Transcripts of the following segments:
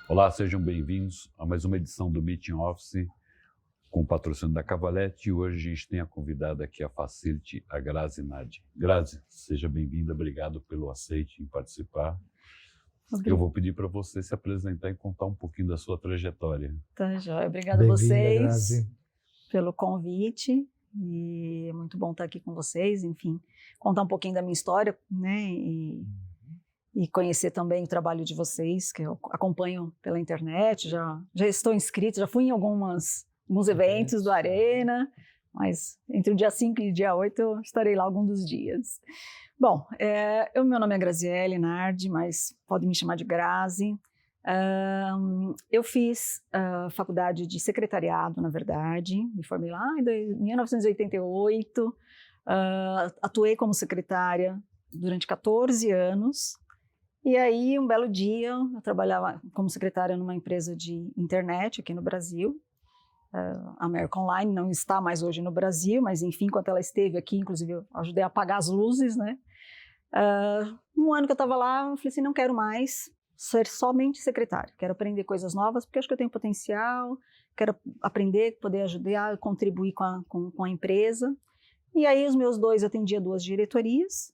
Olá, sejam bem-vindos a mais uma edição do Meeting Office com o patrocínio da Cavalete, e hoje a gente tem a convidada aqui, a Facility, a Grazi Nardi. Grazi, seja bem-vinda, obrigado pelo aceite em participar. Eu vou pedir para você se apresentar e contar um pouquinho da sua trajetória. Tá, joia. Obrigada a vocês Grazi, pelo convite, e é muito bom estar aqui com vocês, enfim, contar um pouquinho da minha história, né, e conhecer também o trabalho de vocês, que eu acompanho pela internet, já estou inscrita, já fui em alguns eventos do Arena, mas entre o dia 5 e o dia 8 eu estarei lá algum dos dias. Bom, meu nome é Graziele Nardi, mas podem me chamar de Grazi. Eu fiz faculdade de secretariado, na verdade, me formei lá em 1988, atuei como secretária durante 14 anos, e aí um belo dia eu trabalhava como secretária numa empresa de internet aqui no Brasil, a American Online não está mais hoje no Brasil, mas enfim, enquanto ela esteve aqui, inclusive eu ajudei a apagar as luzes, né? Um ano que eu estava lá, eu falei assim, não quero mais ser somente secretária, quero aprender coisas novas, porque acho que eu tenho potencial, quero aprender, poder ajudar, contribuir com a empresa. E aí os meus dois, eu atendia 2 diretorias,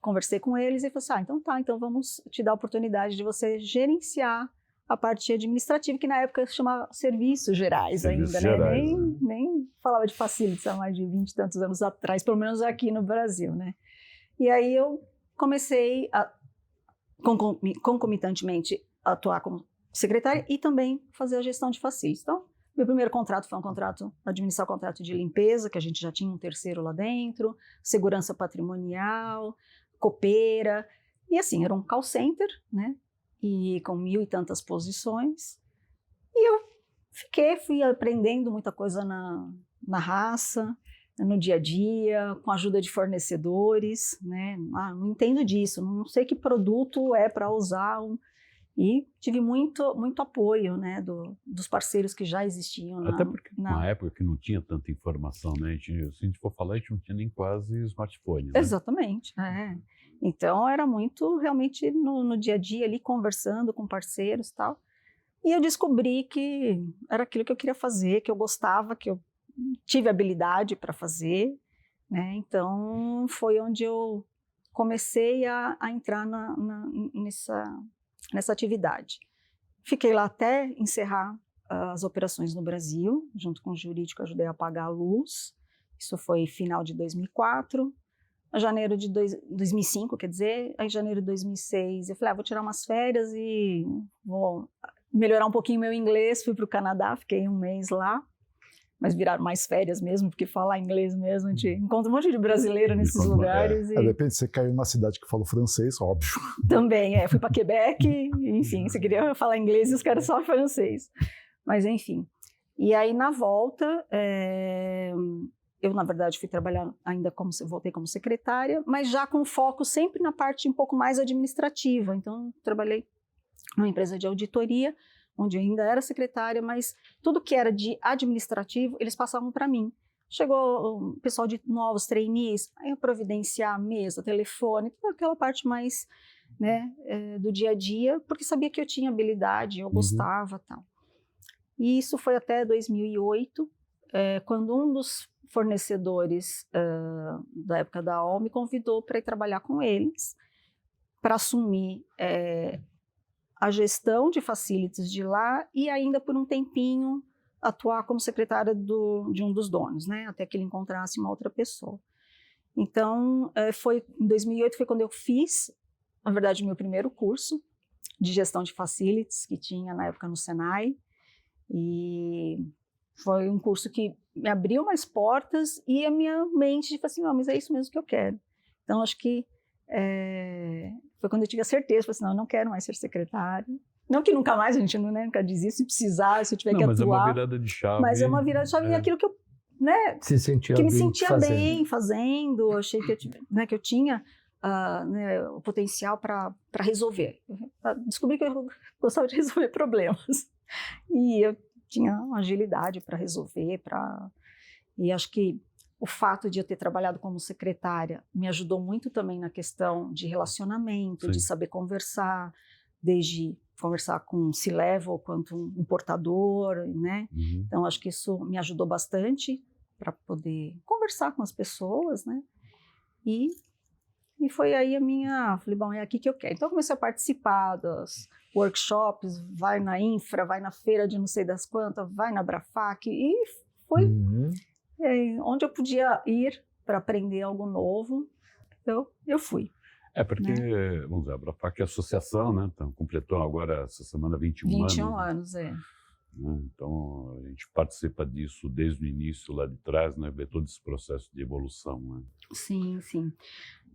conversei com eles e falei assim, então vamos te dar a oportunidade de você gerenciar a parte administrativa, que na época chamava Serviços Gerais ainda, né? Nem falava de facilities há mais de 20 e tantos anos atrás, pelo menos aqui no Brasil, né? E aí eu comecei a, concomitantemente, atuar como secretária e também fazer a gestão de facilities. Então, meu primeiro contrato foi administrar o contrato de limpeza, que a gente já tinha um terceiro lá dentro, segurança patrimonial, copeira, e assim, era um call center, né? E com 1.000 e tantas posições, e eu fui aprendendo muita coisa na raça, no dia a dia, com a ajuda de fornecedores, né? Não entendo disso, não sei que produto é para usar, e tive muito apoio, né, dos parceiros que já existiam. Até porque na época que não tinha tanta informação, né? Se a gente for falar, a gente não tinha nem quase smartphone, né? Exatamente, Então era muito realmente no dia a dia ali, conversando com parceiros e tal. E eu descobri que era aquilo que eu queria fazer, que eu gostava, que eu tive habilidade para fazer, né? Então foi onde eu comecei a entrar nessa atividade. Fiquei lá até encerrar as operações no Brasil, junto com o jurídico, ajudei a apagar a luz. Isso foi final de 2004. Em janeiro de 2005, quer dizer, em janeiro de 2006, eu falei, vou tirar umas férias e vou melhorar um pouquinho meu inglês. Fui para o Canadá, fiquei um mês lá, mas viraram mais férias mesmo, porque falar inglês mesmo, a gente encontra um monte de brasileiro nesses lugares. Depende, você caiu numa cidade que fala francês, óbvio. Também, fui para Quebec, enfim, você queria falar inglês e os caras só francês. Mas enfim, e aí na volta, eu na verdade fui trabalhar ainda voltei como secretária, mas já com foco sempre na parte um pouco mais administrativa. Então trabalhei numa empresa de auditoria, onde eu ainda era secretária, mas tudo que era de administrativo, eles passavam para mim. Chegou o pessoal de novos trainees, aí eu providenciar mesa, telefone, toda aquela parte mais, né, do dia a dia, porque sabia que eu tinha habilidade, eu gostava, tal. E isso foi até 2008, quando um dos fornecedores da época da AOL me convidou para ir trabalhar com eles, para assumir a gestão de facilities de lá e ainda por um tempinho atuar como secretária de um dos donos, né, até que ele encontrasse uma outra pessoa. Então, em 2008 foi quando eu fiz, na verdade, o meu primeiro curso de gestão de facilities, que tinha na época no Senai, e foi um curso que me abriu mais portas e a minha mente falou assim, mas é isso mesmo que eu quero. Então, acho que foi quando eu tive a certeza, falei assim, não, eu não quero mais ser secretária. Não que nunca mais, a gente nunca dizia, se precisar, se eu tiver que atuar. Mas é uma virada de chave. Mas é uma virada de chave naquilo que eu, né, que me sentia bem fazendo, achei que eu tinha né, o potencial para resolver. Descobri que eu gostava de resolver problemas. E eu tinha uma agilidade para resolver, e acho que o fato de eu ter trabalhado como secretária me ajudou muito também na questão de relacionamento, de saber conversar, desde conversar com um C-level quanto um importador, né? Uhum. Então, acho que isso me ajudou bastante para poder conversar com as pessoas, né? E foi aí falei, bom, é aqui que eu quero. Então, eu comecei a participar dos workshops, vai na Infra, vai na feira de não sei das quantas, vai na Abrafac, e foi onde eu podia ir para aprender algo novo, eu fui. Porque, vamos dizer, a Abrafac é associação, né? Então, completou agora essa semana 21 anos. 21 anos, Né? Então, a gente participa disso desde o início, lá de trás, né? Ver todo esse processo de evolução, né? Sim, sim.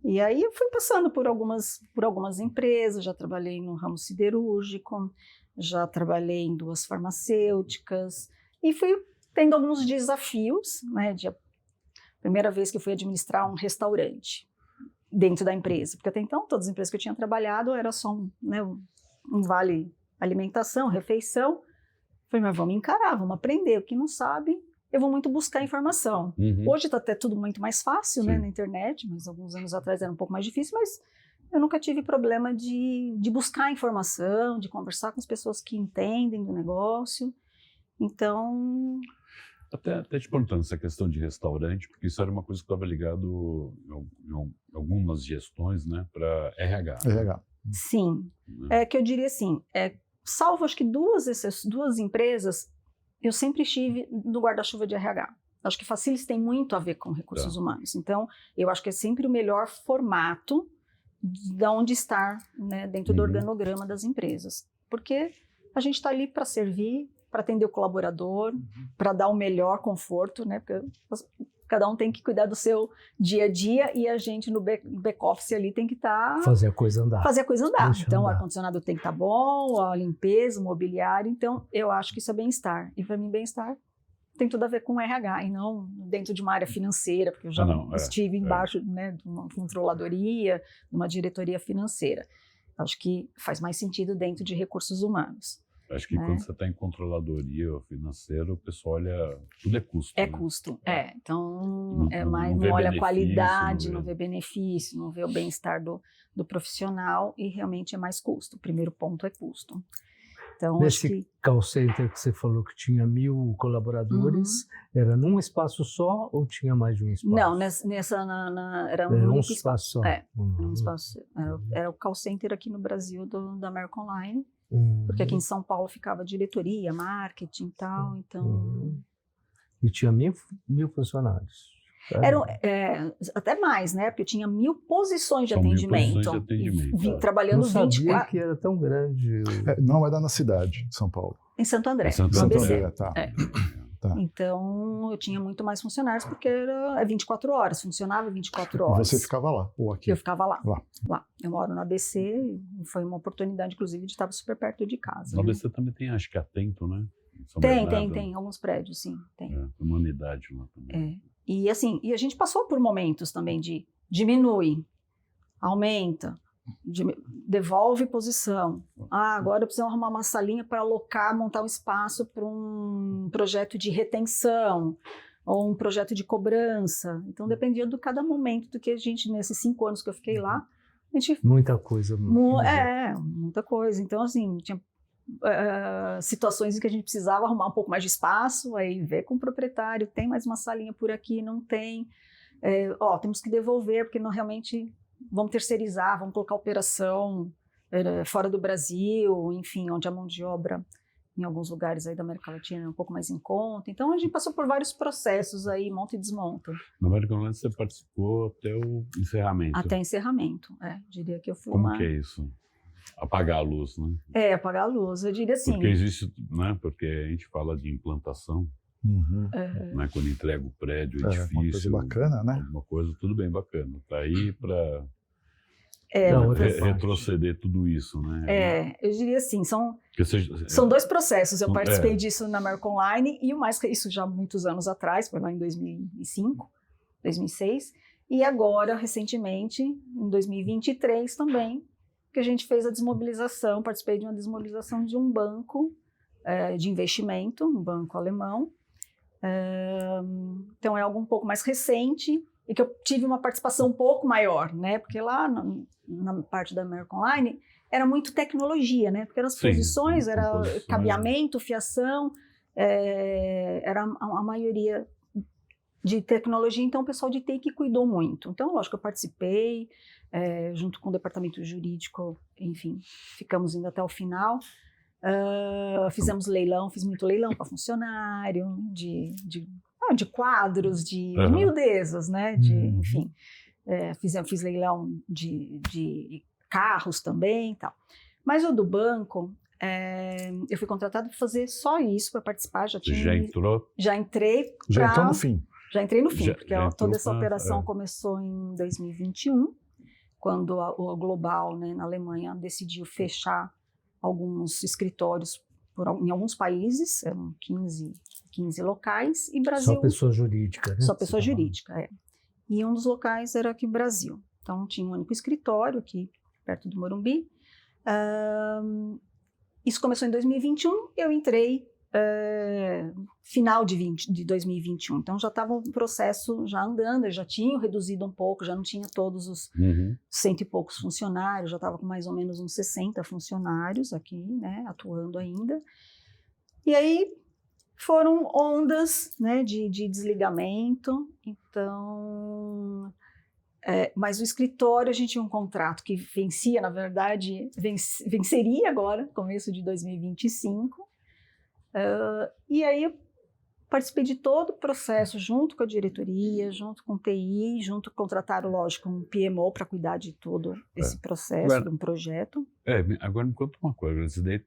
E aí eu fui passando por algumas empresas, já trabalhei no ramo siderúrgico, já trabalhei em 2 farmacêuticas, e fui tendo alguns desafios, né? Primeira vez que eu fui administrar um restaurante dentro da empresa, porque até então todas as empresas que eu tinha trabalhado era só um vale alimentação, refeição. Falei, mas vamos encarar, vamos aprender. O que não sabe, eu vou muito buscar informação. Uhum. Hoje está até tudo muito mais fácil, né, na internet, mas alguns anos atrás era um pouco mais difícil, mas eu nunca tive problema de buscar informação, de conversar com as pessoas que entendem do negócio. Então... Até te perguntando essa questão de restaurante, porque isso era uma coisa que estava ligado em algumas gestões, né, para RH. RH. Sim, que eu diria assim, salvo acho que essas duas empresas, eu sempre estive no guarda-chuva de RH. Acho que Facilis tem muito a ver com recursos humanos. Então, eu acho que é sempre o melhor formato de onde estar, né, dentro do organograma das empresas. Porque a gente está ali para servir, para atender o colaborador, para dar o melhor conforto, né? Porque cada um tem que cuidar do seu dia a dia e a gente no back-office ali tem que estar... Fazer a coisa andar. Então, o ar-condicionado tem que estar bom, a limpeza, o mobiliário. Então, eu acho que isso é bem-estar. E para mim, bem-estar tem tudo a ver com RH e não dentro de uma área financeira, porque eu já estive embaixo, né, de uma controladoria, de uma diretoria financeira. Acho que faz mais sentido dentro de recursos humanos. Acho que quando você está em controladoria ou financeiro, o pessoal olha... Tudo é custo. É né? custo, Então, não olha a qualidade, não vê benefício, não vê o bem-estar do profissional e realmente é mais custo. O primeiro ponto é custo. Então, nesse call center que você falou que tinha 1.000 colaboradores, era num espaço só ou tinha mais de um espaço? Não, era um espaço só. Era um espaço. Era o call center aqui no Brasil da American Online. Porque aqui em São Paulo ficava diretoria, marketing e tal, então... E tinha 1.000 funcionários. Eram até mais, né? Porque tinha 1.000 posições de atendimento. 1.000 posições de atendimento. Trabalhando não sabia 24... que era tão grande. Não era na cidade de São Paulo. Em Santo André, Em Santo no André, ABC. Tá. Tá. Então, eu tinha muito mais funcionários, porque era 24 horas, funcionava 24 horas. Você ficava lá, ou aqui? Eu ficava lá. Lá. Eu moro no ABC, e foi uma oportunidade, inclusive, de estar super perto de casa. No né? ABC também tem, acho que Atento, né? Tem, alguns prédios, sim. Tem. Uma unidade lá também. E assim, a gente passou por momentos também de diminui, aumenta, devolve posição. Agora precisamos arrumar uma salinha para alocar, montar um espaço para um projeto de retenção ou um projeto de cobrança. Então dependia de cada momento do que a gente, nesses 5 anos que eu fiquei lá, a gente... Muita coisa. Muita coisa. Então assim, tinha situações em que a gente precisava arrumar um pouco mais de espaço, aí ver com o proprietário, tem mais uma salinha por aqui, não tem, temos que devolver, porque não realmente vamos terceirizar, vamos colocar operação fora do Brasil, enfim, onde a mão de obra em alguns lugares aí da América Latina é um pouco mais em conta. Então a gente passou por vários processos aí, monta e desmonta. Na American Online você participou até o encerramento. Até encerramento, diria que eu fui Como que é isso? Apagar a luz, né? Apagar a luz, eu diria assim. Porque existe, né? Porque a gente fala de implantação, né? Quando entrega o prédio, o edifício. Uma coisa bacana, né? Uma coisa tudo bem bacana. Tá aí para retroceder tudo isso, né? Eu diria assim, são 2 processos. Eu participei disso na American Online e o mais que isso já há muitos anos atrás, foi lá em 2005, 2006, e agora, recentemente, em 2023 também, que a gente fez a desmobilização, participei de uma desmobilização de um banco de investimento, um banco alemão. Então é algo um pouco mais recente, e que eu tive uma participação um pouco maior, né? Porque lá na parte da American Online era muito tecnologia, né? Porque eram as posições, era cabeamento, fiação, era a maioria de tecnologia, então o pessoal de TI que cuidou muito. Então, lógico, eu participei, junto com o departamento jurídico, enfim, ficamos indo até o final. Fizemos leilão, fiz muito leilão para funcionário, de quadros, de miudezas, né? Enfim, fiz leilão de carros também e tal. Mas o do banco, eu fui contratada para fazer só isso, para participar. Já entrou? Já entrei. Já entrou no fim? Já entrei no fim, porque toda essa operação começou em 2021, quando o Global, né, na Alemanha, decidiu fechar alguns escritórios em alguns países, eram 15 locais, e Brasil... Só pessoa jurídica, né? Só pessoa jurídica, E um dos locais era aqui no Brasil. Então, tinha um único escritório aqui, perto do Morumbi. Isso começou em 2021, eu entrei final de 2021. Então, já estava um processo já andando, eu já tinha reduzido um pouco, já não tinha todos os 100 e poucos funcionários, já estava com mais ou menos uns 60 funcionários aqui, né, atuando ainda. E aí, foram ondas, né, de desligamento, então... mas o escritório, a gente tinha um contrato que vencia, na verdade, venceria agora, começo de 2025, e aí eu participei de todo o processo, junto com a diretoria, junto com o TI, contrataram, lógico, um PMO para cuidar de todo esse processo, agora, de um projeto. Agora me conta uma coisa, isso daí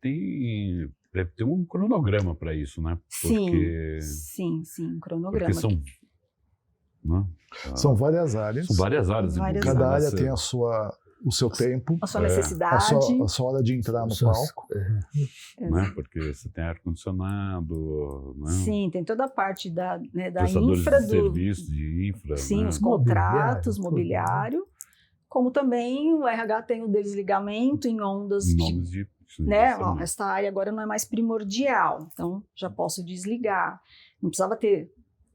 deve ter um cronograma para isso, né? Porque... Sim, um cronograma. Porque são... Né? São várias áreas. São várias áreas. Cada área tem o seu tempo. A sua necessidade. A sua hora de entrar no palco. Né? Porque você tem ar-condicionado. Né? Sim, tem toda a parte da prestadores infra. De serviço, de infra. Sim, né? os contratos, mobiliário. Como também o RH tem o desligamento em ondas. Né? Esta área agora não é mais primordial, então já posso desligar. Não precisava ter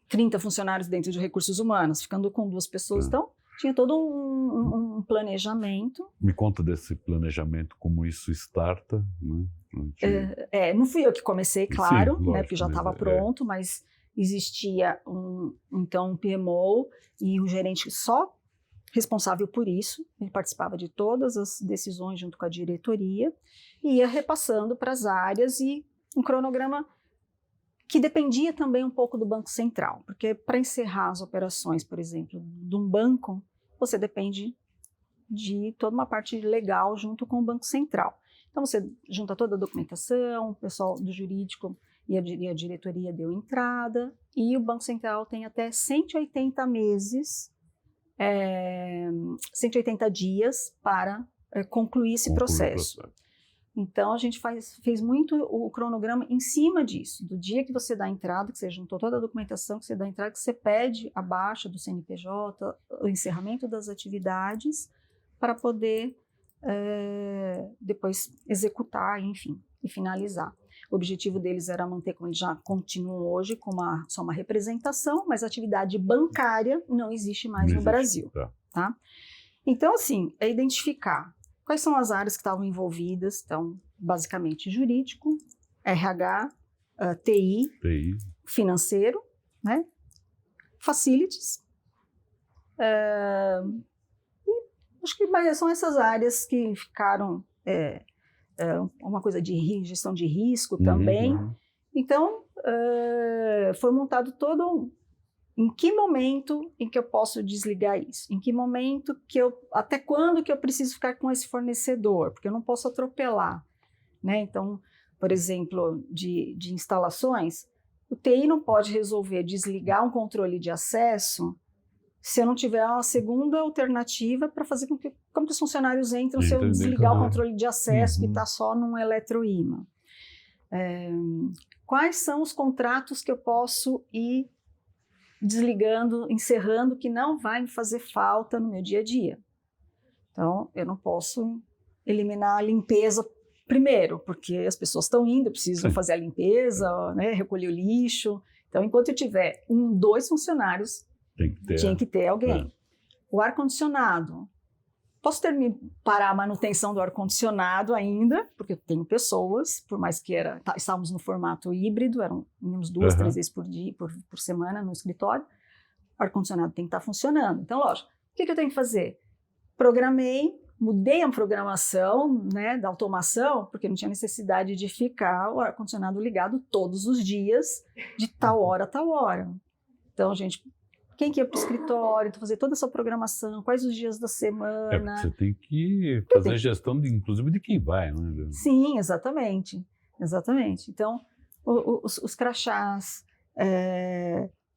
30 funcionários dentro de recursos humanos, ficando com 2 pessoas. Então, tinha todo um planejamento. Me conta desse planejamento, como isso starta, né? Não fui eu que comecei, claro, sim, lógico, né, porque já estava pronto, mas existia um PMO e um gerente só responsável por isso. Ele participava de todas as decisões junto com a diretoria e ia repassando para as áreas, e um cronograma que dependia também um pouco do Banco Central, porque para encerrar as operações, por exemplo, de um banco, você depende de toda uma parte legal junto com o Banco Central. Então, você junta toda a documentação, o pessoal do jurídico e a diretoria deu entrada, e o Banco Central tem até 180 meses, 180 dias para concluir esse processo. Então, a gente fez muito o cronograma em cima disso, do dia que você dá a entrada, que você juntou toda a documentação, que você dá a entrada, que você pede a baixa do CNPJ, o encerramento das atividades, para poder depois executar, enfim, e finalizar. O objetivo deles era manter, como eles já continuam hoje, com só uma representação, mas a atividade bancária não existe mais no Brasil. Tá? Então, assim, é identificar quais são as áreas que estavam envolvidas. Então, basicamente, jurídico, RH, TI, financeiro, né? Facilities. E acho que são essas áreas que ficaram... uma coisa de gestão de risco também. Então, foi montado todo em que momento em que eu posso desligar isso? Em que momento até quando que eu preciso ficar com esse fornecedor? Porque eu não posso atropelar, né? Então, por exemplo, de instalações, o TI não pode resolver desligar um controle de acesso se eu não tiver uma segunda alternativa para fazer com que os funcionários entrem se eu desligar o controle de acesso que está só num eletroímã. Quais são os contratos que eu posso ir desligando, encerrando, que não vai me fazer falta no meu dia a dia? Então, eu não posso eliminar a limpeza primeiro, porque as pessoas estão indo, precisam fazer a limpeza, né, recolher o lixo. Então, enquanto eu tiver 2 funcionários Tem que ter. Tinha que ter alguém. É. O ar-condicionado. Posso parar a manutenção do ar-condicionado ainda, porque eu tenho pessoas, por mais que estávamos no formato híbrido, íamos 2, 3 vezes por dia, por semana no escritório, o ar-condicionado tem que estar funcionando. Então, lógico, o que eu tenho que fazer? Mudei a programação, né, da automação, porque não tinha necessidade de ficar o ar-condicionado ligado todos os dias, de tal hora a tal hora. Então, gente, quem que ia para o escritório, fazer toda essa programação, quais os dias da semana. Porque você tem que fazer gestão, inclusive, de quem vai, né? Sim, exatamente. Exatamente. Então, os crachás,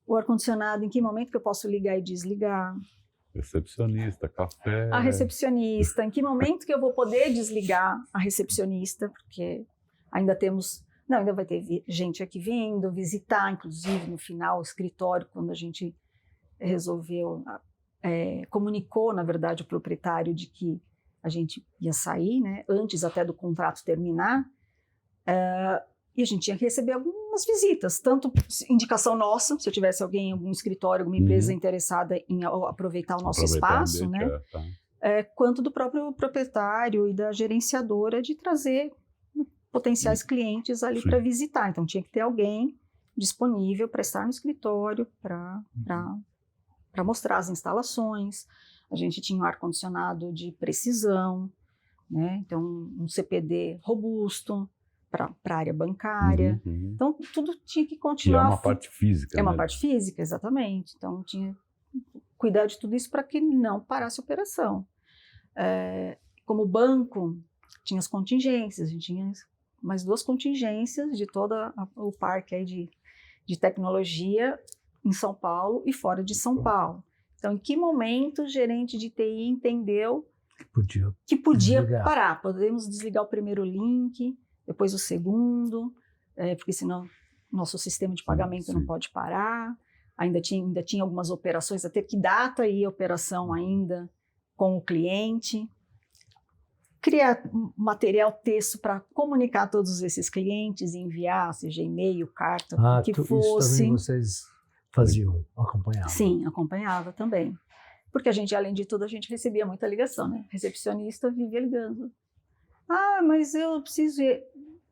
o ar-condicionado, em que momento que eu posso ligar e desligar? Recepcionista, café. A recepcionista, em que momento que eu vou poder desligar a recepcionista, porque ainda vai ter gente aqui vindo, visitar, inclusive, no final, o escritório, quando a gente resolveu, comunicou, na verdade, o proprietário de que a gente ia sair, né, antes até do contrato terminar, e a gente tinha que receber algumas visitas, tanto indicação nossa, se eu tivesse alguém, algum escritório, alguma empresa interessada em aproveitar o nosso espaço, né, quanto do próprio proprietário e da gerenciadora de trazer potenciais clientes ali para visitar. Então tinha que ter alguém disponível para estar no escritório, para mostrar as instalações. A gente tinha um ar-condicionado de precisão, né? Então um CPD robusto para a área bancária. Então tudo tinha que continuar. Que é uma parte física. É uma parte física, exatamente. Então tinha que cuidar de tudo isso para que não parasse a operação. Como banco, tinha as contingências, a gente tinha mais 2 contingências de todo o parque aí de tecnologia em São Paulo e fora de São Paulo. Então, em que momento o gerente de TI entendeu que podia parar? Podemos desligar o primeiro link, depois o segundo, porque senão nosso sistema de pagamento não pode parar. Ainda tinha algumas operações, até que data ia a operação ainda com o cliente. Criar material texto para comunicar a todos esses clientes, enviar, seja e-mail, carta, o que fosse. Isso também vocês faziam, acompanhavam? Sim, acompanhava também. Porque a gente, além de tudo, a gente recebia muita ligação, né? Recepcionista vivia ligando. Mas eu preciso ir.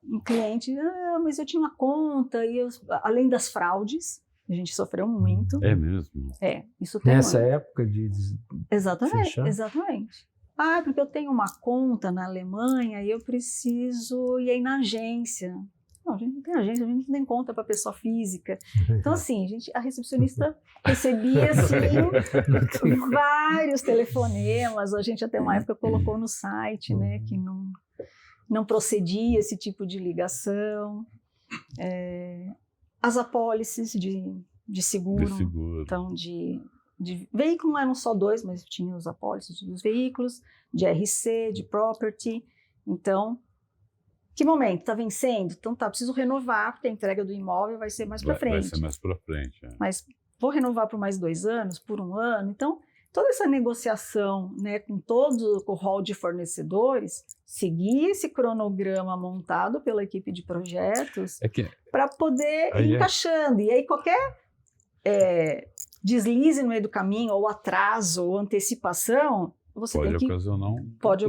Um cliente, mas eu tinha uma conta, e além das fraudes, a gente sofreu muito. É mesmo? Isso tem nessa época de Exatamente, fechar? Exatamente. Porque eu tenho uma conta na Alemanha e eu preciso ir aí na agência. Não, a gente não tem agência, a gente não tem conta para pessoa física. Então, assim, a recepcionista recebia, assim, vários telefonemas. A gente até uma época colocou no site, né, que não procedia esse tipo de ligação. As apólices de seguro. Então, de veículo não eram só 2, mas tinha os apólices dos veículos, de RC, de property. Então, que momento? Está vencendo? Então preciso renovar, porque a entrega do imóvel vai ser mais para frente. Vai ser mais para frente. Mas vou renovar por mais 2 anos, por 1 ano. Então, toda essa negociação, né, com todo o hall de fornecedores, seguir esse cronograma montado pela equipe de projetos para poder ir encaixando. E aí qualquer deslize no meio do caminho, ou atraso, ou antecipação, você pode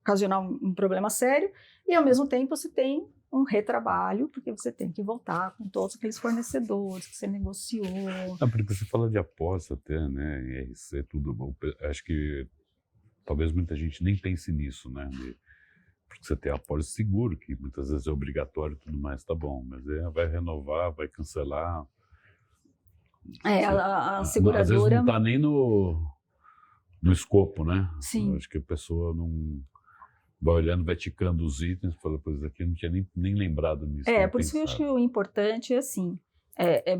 ocasionar um problema sério, e ao mesmo tempo você tem um retrabalho, porque você tem que voltar com todos aqueles fornecedores que você negociou. Porque você fala de aposta até, né, em RC, tudo. Acho que talvez muita gente nem pense nisso, né, porque você tem apólice seguro, que muitas vezes é obrigatório e tudo mais, tá bom, mas vai renovar, vai cancelar. A seguradora... Às vezes não está nem no escopo, né? Sim. Acho que a pessoa não vai olhando, vai ticando os itens, fala, pois aqui eu não tinha nem lembrado nisso. Por isso que eu acho que o importante é assim,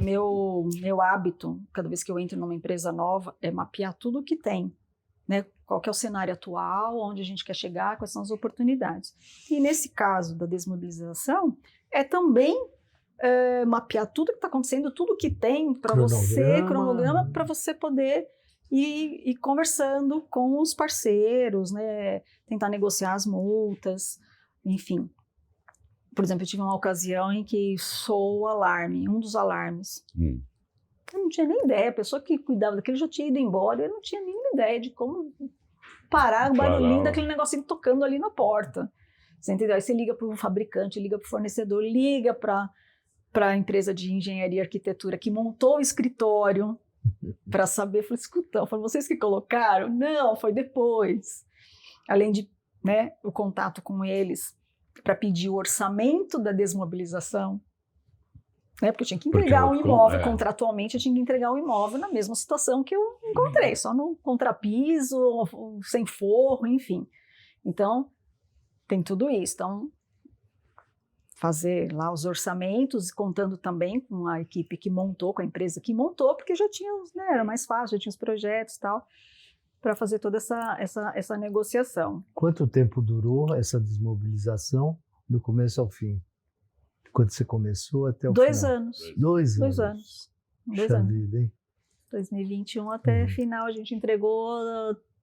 meu hábito, cada vez que eu entro numa empresa nova, é mapear tudo o que tem, né? Qual que é o cenário atual, onde a gente quer chegar, quais são as oportunidades. E nesse caso da desmobilização, é também mapear tudo que está acontecendo, tudo que tem para você, cronograma, para você poder ir conversando com os parceiros, né? Tentar negociar as multas, enfim. Por exemplo, eu tive uma ocasião em que soou o alarme, um dos alarmes. Eu não tinha nem ideia, a pessoa que cuidava daquele já tinha ido embora, eu não tinha nenhuma ideia de como parar o barulhinho daquele negocinho tocando ali na porta. Você entendeu? Aí você liga para o fabricante, liga para o fornecedor, liga para a empresa de engenharia e arquitetura que montou o escritório para saber. Falei, escuta, foram vocês que colocaram? Não, foi depois. Além de, né, o contato com eles para pedir o orçamento da desmobilização, né, porque eu tinha que entregar um imóvel, contratualmente eu tinha que entregar um imóvel na mesma situação que eu encontrei, só no contrapiso, sem forro, enfim. Então, tem tudo isso. Então, fazer lá os orçamentos, contando também com a equipe que montou, com a empresa que montou, porque já tinha, né, era mais fácil, já tinha os projetos e tal, para fazer toda essa negociação. Quanto tempo durou essa desmobilização, do começo ao fim? Quando você começou até o 2 final? anos. 2 anos. 2 anos. 2 Puxa anos. vida, hein? 2021 até final, a gente entregou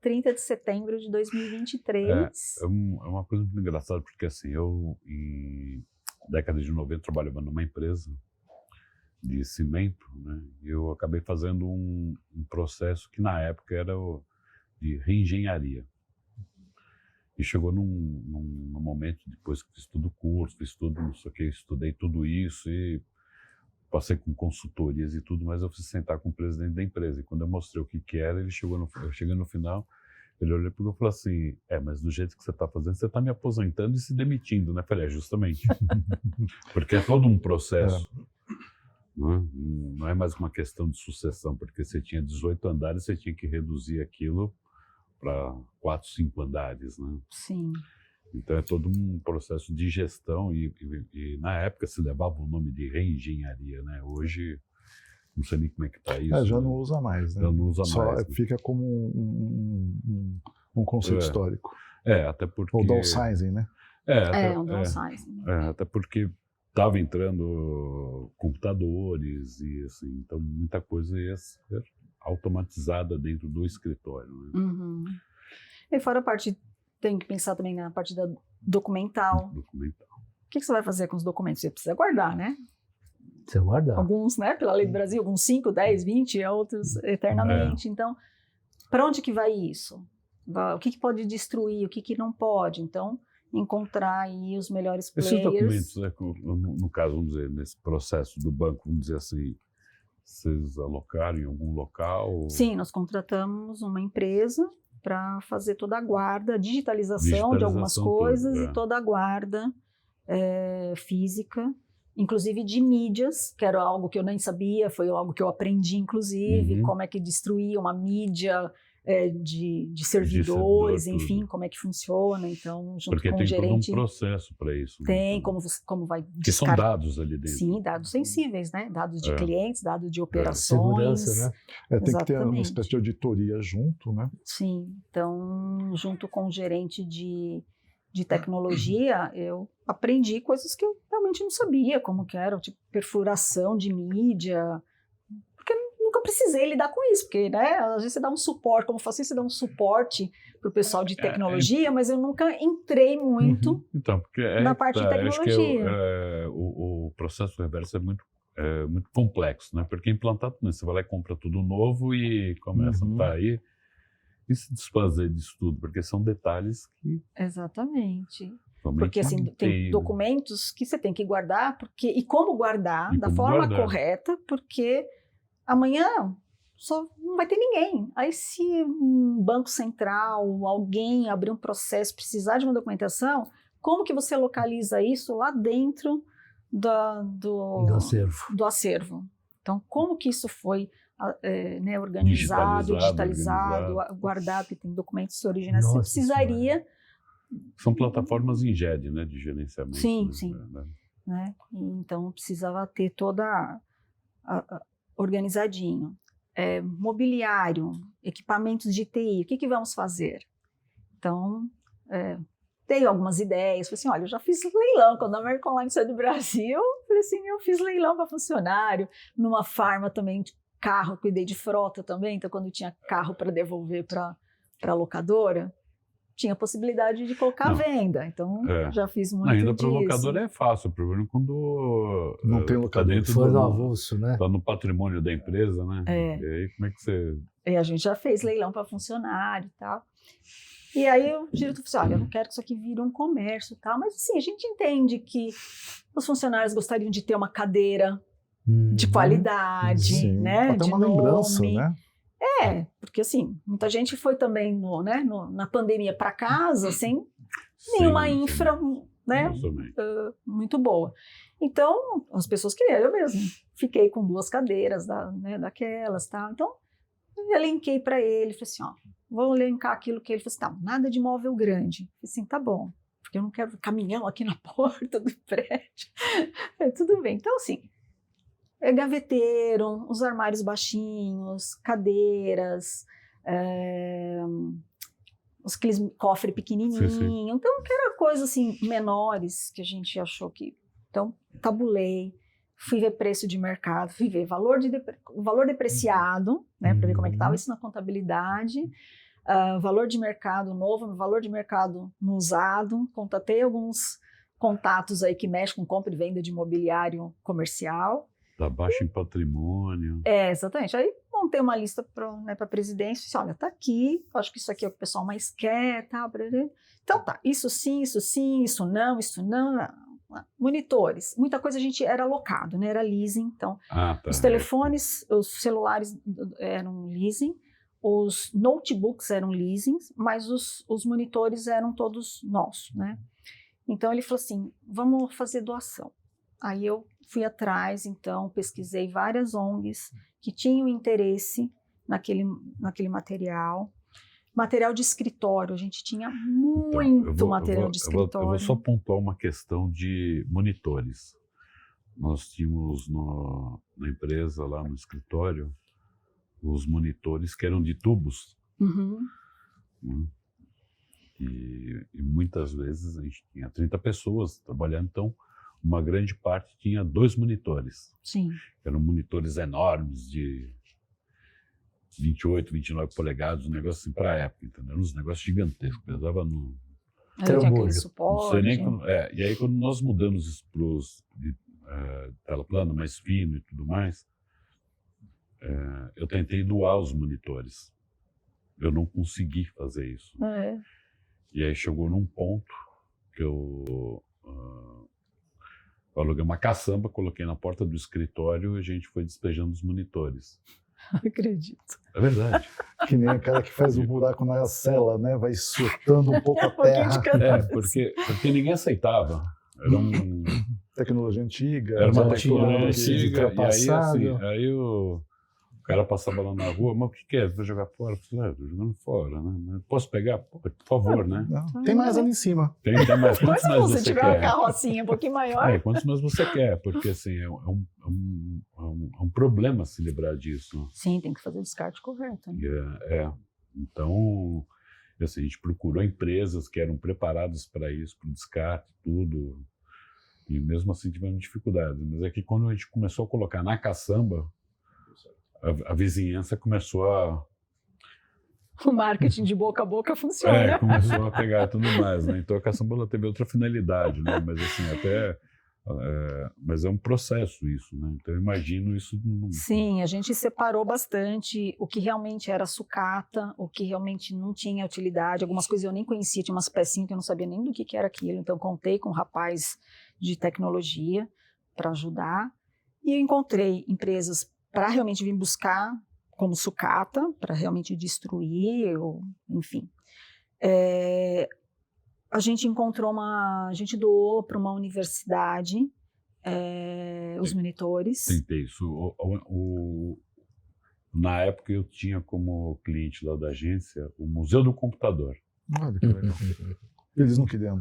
30 de setembro de 2023. É uma coisa muito engraçada, porque assim, eu, em década de 90, trabalhava numa empresa de cimento, né? E eu acabei fazendo um processo que na época era de reengenharia. E chegou num momento, depois que fiz todo o curso, fiz tudo, não sei o que, estudei tudo isso e passei com consultorias e tudo, mas eu fui sentar com o presidente da empresa. E quando eu mostrei o que era, ele cheguei no final, ele olhou para mim e falou assim, mas do jeito que você está fazendo, você está me aposentando e se demitindo, né? Eu falei, justamente. Porque é todo um processo. Não é mais uma questão de sucessão, porque você tinha 18 andares, você tinha que reduzir aquilo para 4, 5 andares, né? Sim. Então é todo um processo de gestão e na época se levava o nome de reengenharia, né? Hoje não sei nem como é que está isso. Já né? não usa mais, né? Já não usa Só mais. fica como um conceito histórico. Até porque... Ou downsizing, né? Um downsizing. Até porque estava entrando computadores e assim, então muita coisa ia ser automatizada dentro do escritório. Né? Uhum. E fora a parte, tem que pensar também na parte da documental. O que você vai fazer com os documentos? Você precisa guardar, né? Você guardar. Alguns, né, pela lei do Brasil, alguns 5, 10, 20, outros eternamente. Então, para onde que vai isso? O que pode destruir, o que não pode? Então, encontrar aí os melhores players. Esses documentos, né, no caso, vamos dizer, nesse processo do banco, vamos dizer assim, vocês alocaram em algum local? Sim, nós contratamos uma empresa para fazer toda a guarda, digitalização de algumas coisas e toda a guarda física, inclusive de mídias, que era algo que eu nem sabia, foi algo que eu aprendi, inclusive, como é que destruía uma mídia de servidores, enfim, como é que funciona. Então, junto porque com tem o gerente... todo um processo para isso. Tem, né? como vai que são dados ali dentro. Sim, dados sensíveis, né? Dados de clientes, dados de operações. Segurança, né? Tem que ter uma espécie de auditoria junto, né? Sim, então, junto com o gerente de tecnologia, eu aprendi coisas que eu realmente não sabia, como que era, tipo perfuração de mídia, porque eu nunca precisei lidar com isso, porque, né, às vezes você dá um suporte, como eu faço, você dá um suporte para o pessoal de tecnologia, mas eu nunca entrei muito então, porque na parte de tecnologia. Acho que o processo reverso é muito complexo, né? Porque implantado, né, você vai lá e compra tudo novo e começa a estar aí e se desfazer disso tudo, porque são detalhes que... Exatamente. Porque assim, tem documentos que você tem que guardar, e como guardar da forma correta, porque amanhã só não vai ter ninguém. Aí se um banco central, alguém abrir um processo, precisar de uma documentação, como que você localiza isso lá dentro do acervo? Então, como que isso foi organizado, digitalizado, guardado, porque tem documentos originais, você precisaria... São plataformas em GED, né, de gerenciamento. Sim, sim. Né? Então, precisava ter toda organizadinho. Mobiliário, equipamentos de TI, o que vamos fazer? Então, tenho algumas ideias. Falei assim, olha, eu já fiz leilão, quando a American Online saiu do Brasil, falei assim, eu fiz leilão para funcionário, numa farma também de carro, cuidei de frota também, então quando tinha carro para devolver para a locadora, tinha possibilidade de colocar à Não. venda. Então, já fiz muito Ainda disso. para o locador é fácil, o problema é quando Não tem locador. dentro Foi no do, avulso, né? tá no patrimônio da empresa, né? É. E aí como é que você... E a gente já fez leilão para funcionário e tal. E aí o diretor falou assim, olha, eu não quero que isso aqui vire um comércio e tal, mas assim, a gente entende que os funcionários gostariam de ter uma cadeira de qualidade, Sim, né? até de uma lembrança, nome. né? Porque assim, muita gente foi também na pandemia para casa sem nenhuma Sim, infra, né? Eu também. Muito boa. Então, as pessoas queriam, eu mesmo fiquei com 2 cadeiras daquelas, tá? Então, eu elenquei para ele, falei assim, ó, vou elencar aquilo que ele falou assim, tá, nada de móvel grande. Eu falei assim, tá bom, porque eu não quero caminhão aqui na porta do prédio. Falei, tudo bem. Então, assim, gaveteiro, os armários baixinhos, cadeiras, aqueles cofre pequenininho. Sim. Então, que era coisa assim, menores que a gente achou que... Então, tabulei, fui ver preço de mercado, fui ver valor depreciado, né, para ver como é que estava isso na contabilidade, valor de mercado novo, valor de mercado no usado, contatei alguns contatos aí que mexem com compra e venda de imobiliário comercial. Tá baixo em patrimônio. Exatamente. Aí montei uma lista para a presidência, disse, olha, tá aqui, acho que isso aqui é o que o pessoal mais quer, tá? Então tá, isso sim, isso não. Monitores, muita coisa a gente era alocado, né? Era leasing, então os telefones, os celulares eram leasing, os notebooks eram leasing, mas os monitores eram todos nossos, né? Então ele falou assim, vamos fazer doação. Aí eu fui atrás, então pesquisei várias ONGs que tinham interesse naquele material. Material de escritório, a gente tinha muito material de escritório. Eu vou só pontuar uma questão de monitores. Nós tínhamos na empresa, lá no escritório, os monitores que eram de tubos. Né? E muitas vezes a gente tinha 30 pessoas trabalhando, então uma grande parte tinha 2 monitores. Sim. Eram monitores enormes de 28, 29 polegadas, um negócio assim para a época, entendeu? Uns negócios gigantescos, pesava no... Tinha aquele suporte. Não sei nem quando, e aí quando nós mudamos isso para os tela plana, mais fino e tudo mais, eu tentei doar os monitores. Eu não consegui fazer isso. E aí chegou num ponto que eu aluguei uma caçamba, coloquei na porta do escritório e a gente foi despejando os monitores. Acredito. É verdade. Que nem aquela que faz o buraco na cela, né? Vai soltando um pouco a terra. Porque ninguém aceitava. Era tecnologia antiga. Era uma tecnologia antiga. E aí o cara passava lá na rua, mas o que é? Vou jogar fora? Eu falei, tô jogando fora, né? Posso pegar? Por favor, né? Não. Tem mais ali em cima. Tem mais. Quantos mais se você tiver quer? uma carrocinha um pouquinho maior. Quantos mais você quer? Porque assim, é um problema se livrar disso. Sim, tem que fazer o descarte correto. Né? Então, assim, a gente procurou empresas que eram preparadas para isso, para o descarte, tudo. E mesmo assim tivemos dificuldades. Mas é que quando a gente começou a colocar na caçamba, a vizinhança começou a... O marketing de boca a boca funciona. Começou a pegar tudo mais, né? Então a caçamba teve outra finalidade, né? Mas assim, mas é um processo isso, né? Então eu imagino isso... Sim, a gente separou bastante o que realmente era sucata, o que realmente não tinha utilidade, algumas coisas eu nem conhecia, tinha umas pecinhas que eu não sabia nem do que era aquilo, então contei com um rapaz de tecnologia para ajudar e eu encontrei empresas para realmente vir buscar como sucata, para realmente destruir, enfim. A gente doou para uma universidade os monitores. Tentei isso. Na época eu tinha como cliente lá da agência o Museu do Computador. Olha que legal. Eles não queriam.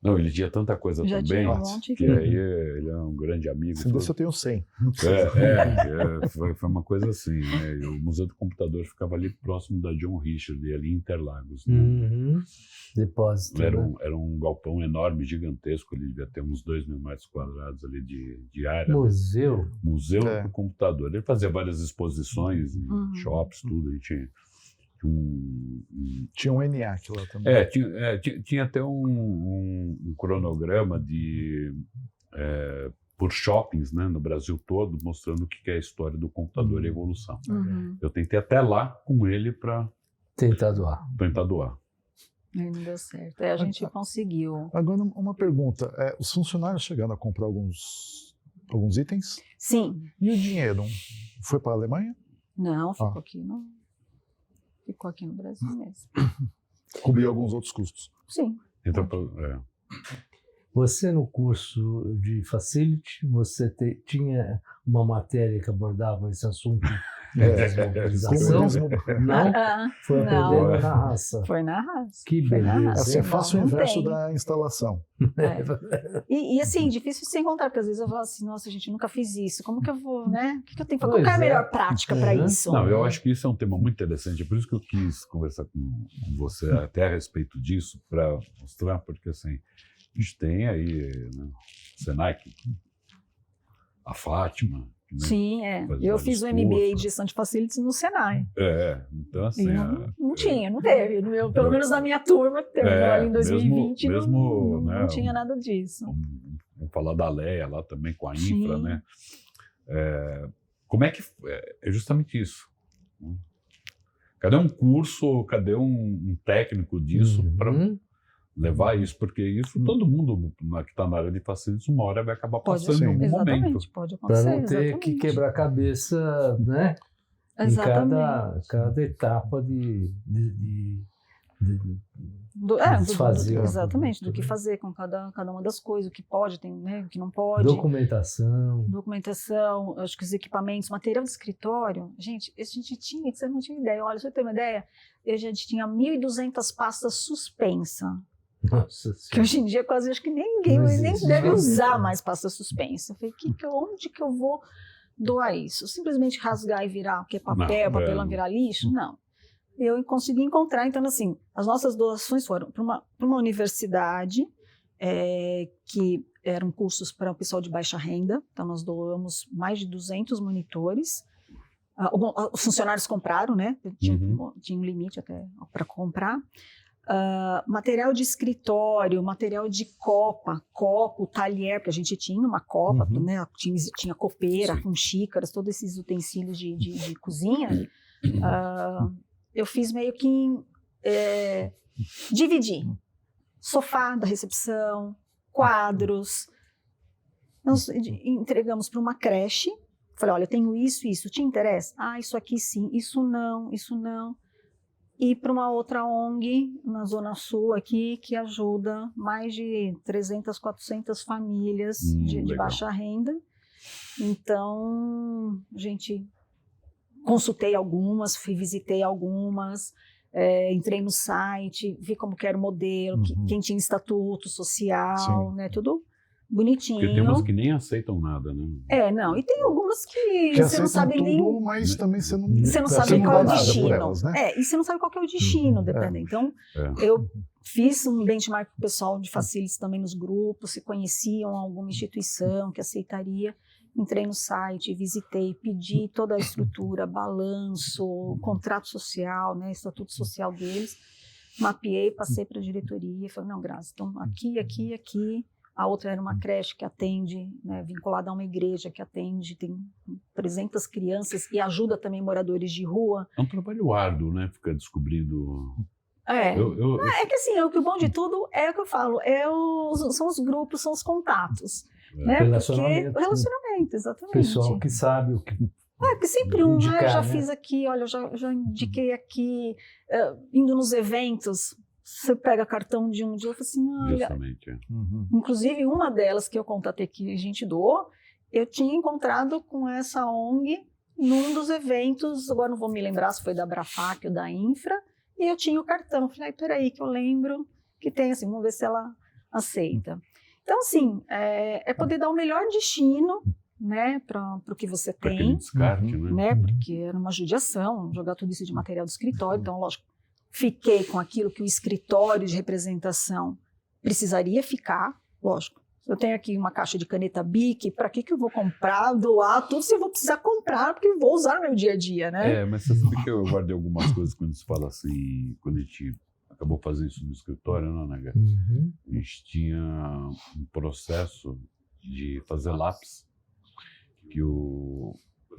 Não, ele tinha tanta coisa já também, tinha um monte que aí ele é um grande amigo. Se desse eu tenho 100. Foi uma coisa assim, né? E o Museu do Computador ficava ali próximo da John Richard, ali em Interlagos. Né? Depósito. Era um galpão enorme, gigantesco, ele devia ter uns 2.000 metros quadrados ali de área. Museu? Museu do Computador. Ele fazia várias exposições, shops, tudo, a gente tinha Tinha um ENIAC lá também. Tinha até um cronograma por shoppings, né, no Brasil todo, mostrando o que é a história do computador e a evolução. Eu tentei até lá com ele para tentar doar. Aí não deu certo. Aí a gente conseguiu. Agora, uma pergunta. Os funcionários chegaram a comprar alguns itens? Sim. E o dinheiro? Foi para a Alemanha? Não, ficou aqui no Brasil mesmo. Cobriu alguns outros custos? Sim. Então, Você, no curso de Facility, você tinha uma matéria que abordava esse assunto de desmobilização? Não? Foi aprendendo na raça. Foi na raça. Que beleza. Assim, faça o inverso da instalação. E assim, difícil se encontrar, porque às vezes eu falo assim, nossa, gente, nunca fiz isso. Como que eu vou, né? O que eu tenho que fazer? Qual é a melhor prática para isso? Não, eu acho que isso é um tema muito interessante. É por isso que eu quis conversar com você até a respeito disso, para mostrar, porque assim, a gente tem aí, né, o Senai, a Fátima. Né, sim, eu fiz o MBA de Gestão de Facilities no Senai. Então assim... Não teve. Pelo menos na minha turma, teve ali em 2020, não tinha nada disso. Vamos falar da Leia lá também, com a Infra, né? Como é que... É justamente isso. Cadê um curso, cadê um técnico disso para levar isso? Porque isso todo mundo que está na área de facilities uma hora vai acabar passando em algum momento. Pode acontecer, para não ter que quebrar a cabeça, né? Exatamente. Em cada etapa de fazer. Exatamente, do que fazer com cada uma das coisas, o que pode, o que não pode. Documentação, acho que os equipamentos, material de escritório, gente, você não tinha ideia. Olha, você tem uma ideia? A gente tinha 1.200 pastas suspensas. Nossa Senhora. Que hoje em dia quase acho que ninguém nem deve usar mais pasta suspensa. Eu falei, onde que eu vou doar isso? Simplesmente rasgar e virar, porque papelão virar lixo? Não. Eu consegui encontrar, então assim, as nossas doações foram para uma universidade, que eram cursos para o pessoal de baixa renda, então nós doamos mais de 200 monitores. Os funcionários compraram, né? Tinha um limite até para comprar. Material de escritório, material de copo, talher, porque a gente tinha uma copa, né? Tinha copeira com xícaras, todos esses utensílios de cozinha. Eu fiz meio que dividir. Sofá da recepção, quadros. Nós entregamos para uma creche. Falei, olha, eu tenho isso, te interessa? Isso aqui sim, isso não. E para uma outra ONG na Zona Sul aqui, que ajuda mais de 300, 400 famílias de baixa renda. Então, consultei algumas, visitei algumas, entrei no site, vi como que era o modelo, quem tinha estatuto social, né, tudo bonitinho. Porque tem umas que nem aceitam nada, né? Não, e tem algumas que você não sabe tudo, nem... mas também você não sabe qual é o destino. Elas, né? E você não sabe qual que é o destino, dependendo. Então, eu fiz um benchmark com o pessoal de Facilities também nos grupos, se conheciam alguma instituição que aceitaria. Entrei no site, visitei, pedi toda a estrutura, balanço, contrato social, né, estatuto social deles, mapeei, passei para a diretoria, falei, não, Grazi, então aqui. A outra era uma creche que atende, né, vinculada a uma igreja que atende, tem 300 crianças e ajuda também moradores de rua. É um trabalho árduo, né? Ficar descobrindo... É que assim, o bom de tudo é o que eu falo, são os grupos, são os contatos. Né? Relacionamento. O relacionamento, exatamente. Pessoal que sabe o que... porque sempre eu já fiz aqui, olha, eu já indiquei aqui, indo nos eventos... Você pega cartão de um dia e fala assim, olha... Justamente, Inclusive, uma delas que eu contatei que a gente doou, eu tinha encontrado com essa ONG num dos eventos, agora não vou me lembrar se foi da Abrafac ou da Infra, e eu tinha o cartão. Falei, peraí, que eu lembro que tem, assim, vamos ver se ela aceita. Então, assim, é poder dar o melhor destino, né, para o que você tem. Aquele descarte, né? Porque era uma judiação, jogar tudo isso de material do escritório, então, lógico, fiquei com aquilo que o escritório de representação precisaria ficar, lógico, Eu tenho aqui uma caixa de caneta Bic, para que eu vou comprar, doar tudo se eu vou precisar comprar, porque eu vou usar no meu dia a dia, né? Mas você sabe que eu guardei algumas coisas quando se fala assim, quando a gente acabou fazendo isso no escritório, né, Nega? A gente tinha um processo de fazer lápis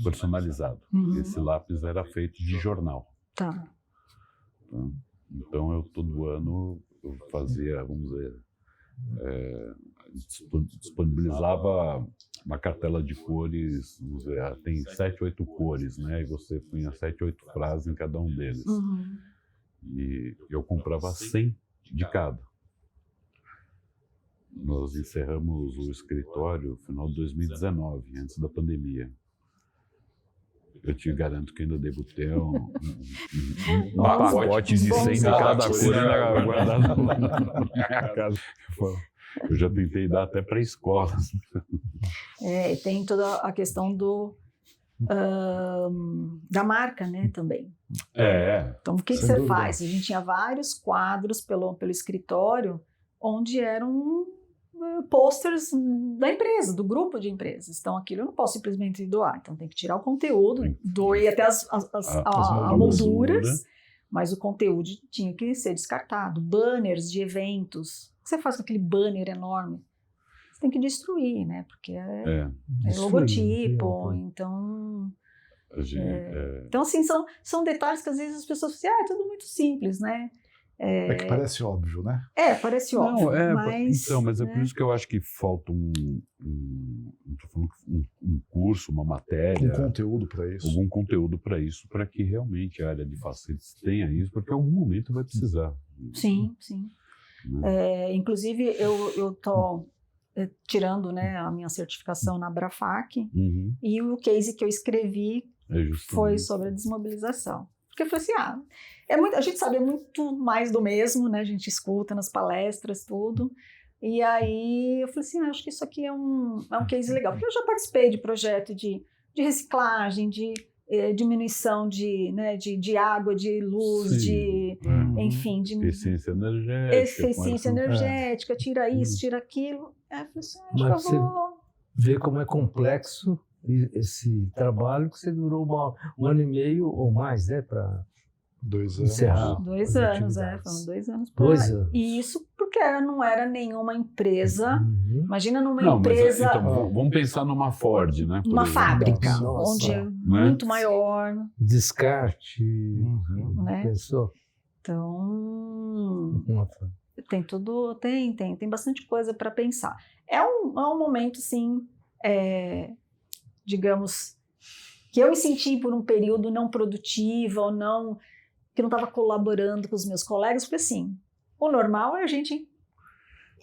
personalizado. Esse lápis era feito de jornal. Tá. Então, todo ano eu fazia, vamos dizer, disponibilizava uma cartela de cores, vamos dizer, tem 7, 8 cores, né? E você punha 7, 8 frases em cada um deles. E eu comprava 100 de cada. Nós encerramos o escritório no final de 2019, antes da pandemia. Eu te garanto que ainda devo ter um pacote de 100 de cada cor guardado na minha casa. Eu já tentei dar até para escolas. E tem toda a questão da marca, né, também. Então, o que você faz? A gente tinha vários quadros pelo escritório, onde eram posters da empresa, do grupo de empresas. Então, aquilo eu não posso simplesmente doar. Então, tem que tirar o conteúdo, doei até as molduras, mas o conteúdo tinha que ser descartado. Banners de eventos. O que você faz com aquele banner enorme? Você tem que destruir, né? Porque é logotipo, então... Então, assim, são detalhes que às vezes as pessoas dizem, é tudo muito simples, né? É que parece óbvio, né? Parece óbvio, mas... Então, mas é por isso que eu acho que falta um curso, uma matéria... Um conteúdo para isso. Algum conteúdo para isso, para que realmente a área de facilities tenha isso, porque em algum momento vai precisar. Sim, sim. Inclusive, eu estou tirando, né, a minha certificação na Abrafac, e o case que eu escrevi foi sobre a desmobilização. Porque eu falei assim, a gente sabe, é muito mais do mesmo, né? A gente escuta nas palestras, tudo. E aí eu falei assim, acho que isso aqui é um case legal. Porque eu já participei de projeto de reciclagem, de diminuição de água, de luz, enfim... de eficiência energética. Eficiência energética, tira isso, tira aquilo. Aí eu falei assim, acho que eu vou... Ver como é complexo esse trabalho que você durou um ano e meio ou mais, né, para 2 anos. Encerrar 2 anos, foram 2 anos. 2 anos. E isso porque não era nenhuma empresa. Imagina numa empresa... Então, vamos pensar numa Ford, né? Uma fábrica, Nossa. onde é muito maior. Descarte, né? Pensou? Então, tem tudo, tem bastante coisa para pensar. É um momento, sim, digamos, que eu me senti por um período não produtiva ou não, que não estava colaborando com os meus colegas, porque assim, o normal é a gente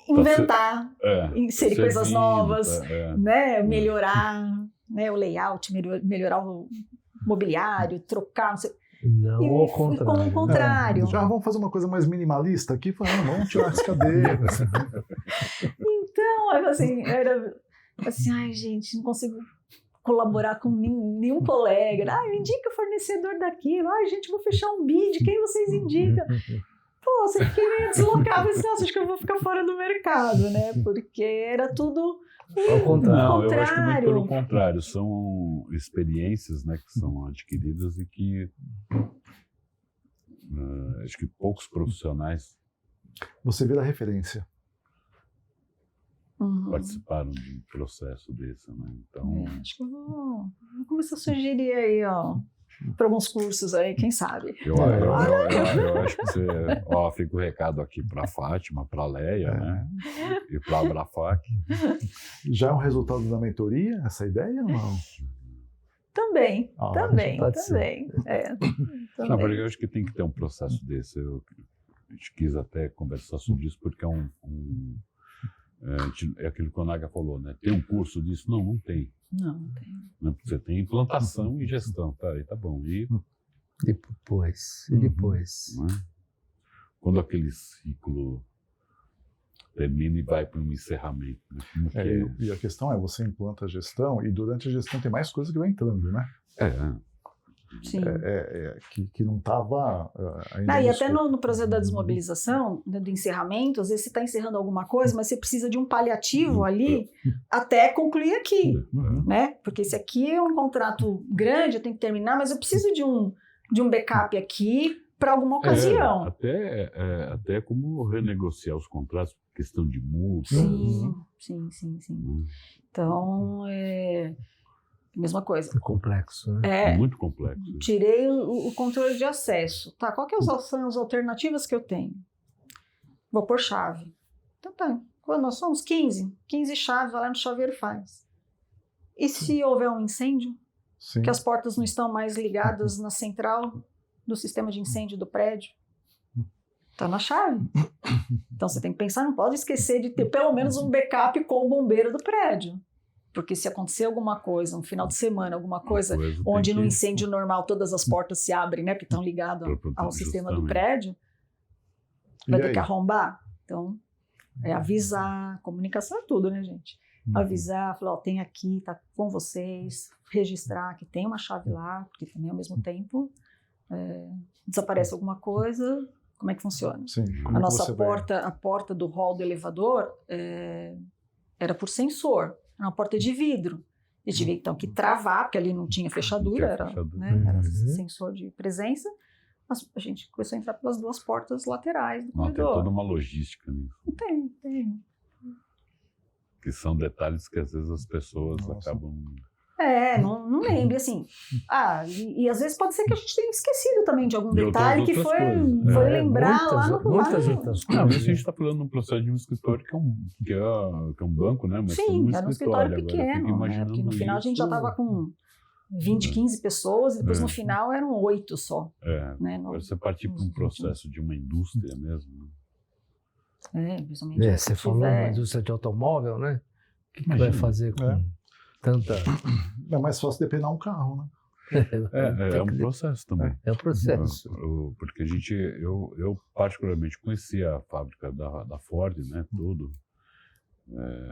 inventar, inserir coisas novas, né, melhorar, né, o layout, melhorar o mobiliário, trocar, não sei. Não, ao contrário. Ao contrário. Já vamos fazer uma coisa mais minimalista aqui, vamos tirar as cadeiras. Então, assim, era assim, ai gente, não consigo colaborar com nenhum colega. Me indica o fornecedor daquilo. Gente, vou fechar um bid, quem vocês indicam? Pô, você queria deslocar, mas nossa, acho que eu vou ficar fora do mercado, né? Porque era tudo ao contrário. Não, eu acho que muito pelo contrário. São experiências, né, que são adquiridas e que acho que poucos profissionais você vira referência. Participaram de um processo desse, né? Então... acho que eu vou começar a sugerir aí, para alguns cursos aí, quem sabe. Eu acho que você... fica o recado aqui para a Fátima, para a Leia, né? E para a Abrafac. Já é um resultado da mentoria, essa ideia ou não? Também. Não, porque eu acho que tem que ter um processo desse. A gente quis até conversar sobre isso, porque é aquilo que o Naga falou, né? Tem um curso disso? Não tem. Não tem. Né? Você tem implantação e gestão, tá bom. E depois. Né? Quando aquele ciclo termina e vai para um encerramento. Né? E a questão é, você implanta a gestão e durante a gestão tem mais coisa que vai entrando, né? Sim. Que não estava ainda. E até no processo da desmobilização, do encerramento, às vezes você está encerrando alguma coisa, mas você precisa de um paliativo ali até concluir aqui, né? Porque esse aqui é um contrato grande, eu tenho que terminar, mas eu preciso de um backup aqui para alguma ocasião. Até como renegociar os contratos, questão de multa. Sim. Então, mesma coisa. É complexo, né? É muito complexo. Tirei o controle de acesso. Tá, qual que são as alternativas que eu tenho? Vou pôr chave. Então tá, quando nós somos 15 chaves, vai lá no chaveiro e faz. E se houver um incêndio? Sim. Que as portas não estão mais ligadas na central do sistema de incêndio do prédio? Tá na chave. Então você tem que pensar, não pode esquecer de ter pelo menos um backup com o bombeiro do prédio. Porque se acontecer alguma coisa, um final de semana, alguma coisa onde no incêndio normal todas as portas se abrem, né, porque estão ligadas ao sistema do prédio, vai ter que arrombar. Então, avisar, comunicação é tudo, né, gente? Avisar, falar, tem aqui, tá com vocês, registrar que tem uma chave lá, porque também ao mesmo tempo desaparece alguma coisa, como é que funciona? Sim, a nossa porta, a porta do hall do elevador era por sensor. Era uma porta de vidro. Eu tive então que travar, porque ali não tinha fechadura, era sensor de presença. Mas a gente começou a entrar pelas duas portas laterais do corredor. Tem toda uma logística nisso. Tem. Que são detalhes que às vezes as pessoas acabam... não lembro, assim. E às vezes pode ser que a gente tenha esquecido também de algum detalhe que foi lembrar lá no muitas outras coisas. Não, isso a gente está falando num processo de um escritório que é um banco, né? Mas sim, era um escritório pequeno, porque no final a gente já estava com 20, 15 pessoas, e depois no final eram 8 só. Né? Você partir para um processo de uma indústria mesmo. Principalmente. Você falou uma indústria de automóvel, né? O que vai fazer com tanta... É mais fácil depenar um carro, né? É um processo também. É um processo. Porque eu particularmente conheci a fábrica da Ford, né? Tudo.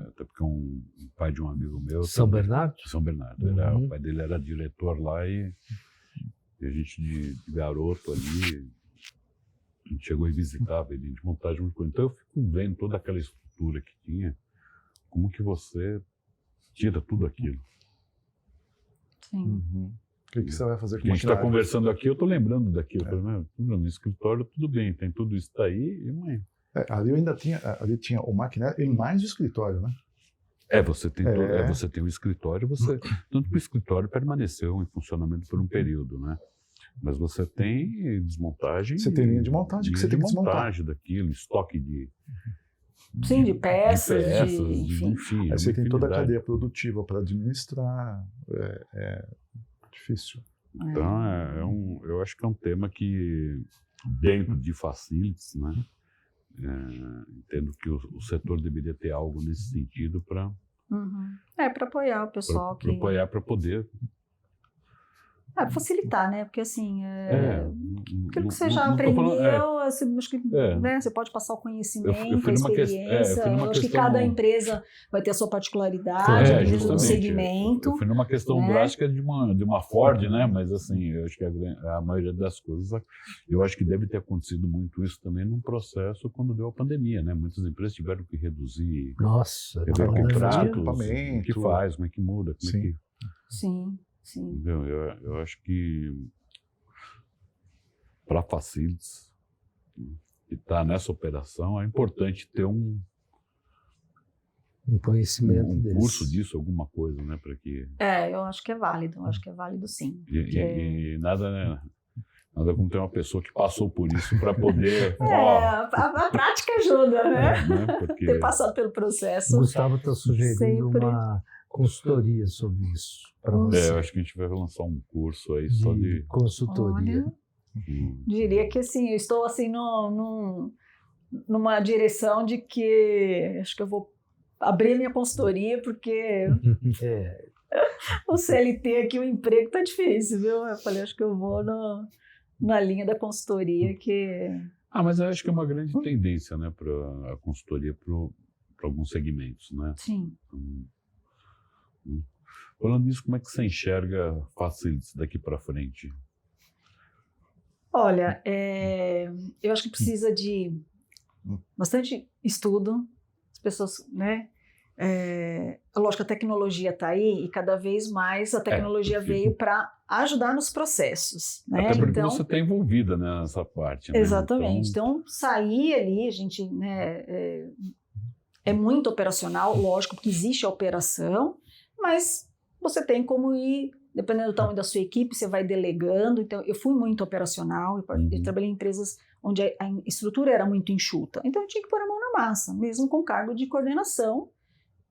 Até porque um pai de um amigo meu... São Bernardo? São Bernardo. O pai dele era diretor lá e a gente de garoto ali, a gente chegou e visitava ele de montagem de coisa. Então eu fico vendo toda aquela estrutura que tinha, como que você tira tudo aquilo. Sim. O que você vai fazer com a gente está conversando aqui, eu estou lembrando daquilo. No escritório, tudo bem, tem tudo isso daí e mãe. Ali eu ainda tinha o maquinário e mais o escritório, né? Você tem o escritório, tanto que o escritório permaneceu em funcionamento por um período, né? Mas você tem desmontagem. Você tem linha de montagem que você tem que desmontar. Montagem daquilo, estoque de peças, enfim. Aí você tem toda a cadeia produtiva para administrar. É difícil. Então, eu acho que é um tema que, dentro de facilities, né? Entendo que o setor deveria ter algo nesse sentido para para apoiar o pessoal para poder facilitar, né? Porque assim, aquilo que você já aprendeu, acho que, né, você pode passar o conhecimento, a experiência. Eu acho que cada empresa vai ter a sua particularidade, do segmento. Eu fui numa questão drástica de uma Ford, né? Mas assim, eu acho que a maioria das coisas, eu acho que deve ter acontecido muito isso também num processo quando deu a pandemia, né? Muitas empresas tiveram que reduzir contratos, o que faz, como é que muda, como é que... Sim. Eu acho que para facilities que está nessa operação é importante ter um conhecimento um curso disso, alguma coisa, né, para que eu acho que é válido, sim. E nada, né? Nada como ter uma pessoa que passou por isso para poder... a prática ajuda, né? Porque... Ter passado pelo processo. Gustavo está sugerindo uma consultoria sobre isso para você. Eu acho que a gente vai lançar um curso aí só de consultoria. Diria que assim, eu estou assim numa direção de que acho que eu vou abrir minha consultoria, porque o CLT aqui, o emprego tá difícil, viu? Eu falei, acho que eu vou na linha da consultoria que... mas eu acho que é uma grande tendência, né, para a consultoria para alguns segmentos, né? Sim. Falando nisso, como é que você enxerga facilities daqui para frente? Olha, eu acho que precisa de bastante estudo, as pessoas, né? Lógico, a tecnologia está aí e cada vez mais a tecnologia veio para ajudar nos processos, né? Até porque então, você está envolvida nessa parte, né? Exatamente. Então, sair ali, a gente, né, é muito operacional, lógico, porque existe a operação, mas você tem como ir, dependendo do tamanho da sua equipe, você vai delegando. Então, eu fui muito operacional, eu trabalhei em empresas onde a estrutura era muito enxuta. Então, eu tinha que pôr a mão na massa, mesmo com cargo de coordenação,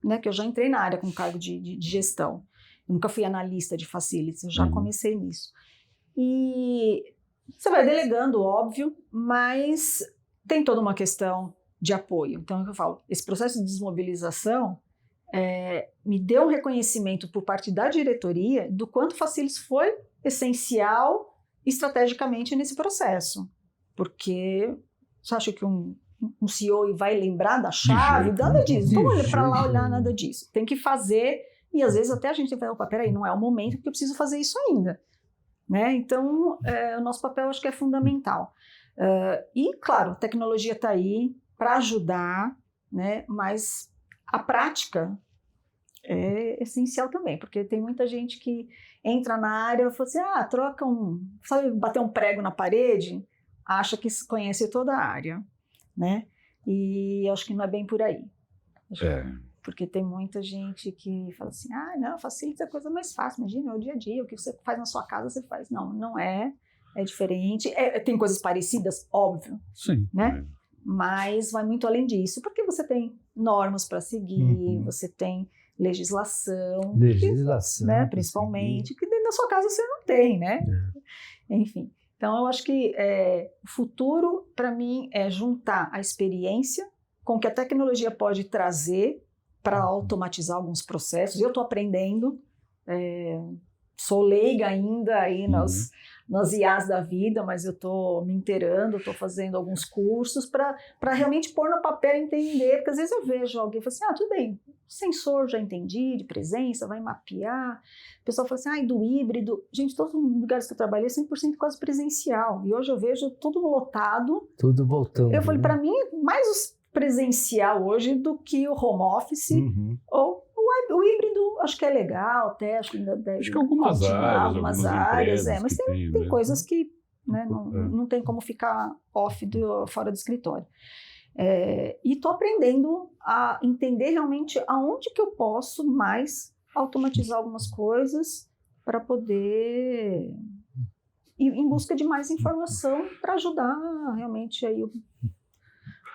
né, que eu já entrei na área com cargo de gestão. Eu nunca fui analista de facilities, eu já comecei nisso. E você vai delegando, óbvio, mas tem toda uma questão de apoio. Então, é o que eu falo, esse processo de desmobilização me deu um reconhecimento por parte da diretoria do quanto o Facilities foi essencial estrategicamente nesse processo. Porque você acha que um CEO vai lembrar da chave? Nada disso. Não olha para lá olhar nada disso. Tem que fazer, e às vezes até a gente tem que falar, opa, peraí, não é o momento porque eu preciso fazer isso ainda. Né? Então, o nosso papel acho que é fundamental. E, claro, a tecnologia está aí para ajudar, né? Mas a prática é essencial também, porque tem muita gente que entra na área e fala assim, sabe, bater um prego na parede, acha que conhece toda a área, né? E acho que não é bem por aí. Porque tem muita gente que fala assim, não, facilita a coisa mais fácil, imagina, é o dia a dia, o que você faz na sua casa, você faz. Não, não é diferente. Tem coisas parecidas, óbvio. Sim. Né? Mas vai muito além disso, porque você tem normas para seguir, você tem legislação, né, principalmente, que dentro da sua casa você não tem, né? Enfim, então eu acho que o futuro, para mim, é juntar a experiência com o que a tecnologia pode trazer para automatizar alguns processos. Eu estou aprendendo, sou leiga ainda aí nas IAs da vida, mas eu estou me inteirando, estou fazendo alguns cursos para realmente pôr no papel e entender, porque às vezes eu vejo alguém e falo assim, tudo bem, sensor já entendi, de presença, vai mapear. O pessoal fala assim, do híbrido. Gente, todos os lugares que eu trabalhei é 100% quase presencial, e hoje eu vejo tudo lotado. Tudo voltando. Eu falei, para mim, mais presencial hoje do que o home office, ou o híbrido, acho que é legal, até acho que ainda deve acho que algumas áreas, mas tem coisas que, né, não tem como ficar fora do escritório. E estou aprendendo a entender realmente aonde que eu posso mais automatizar algumas coisas para poder ir em busca de mais informação para ajudar realmente aí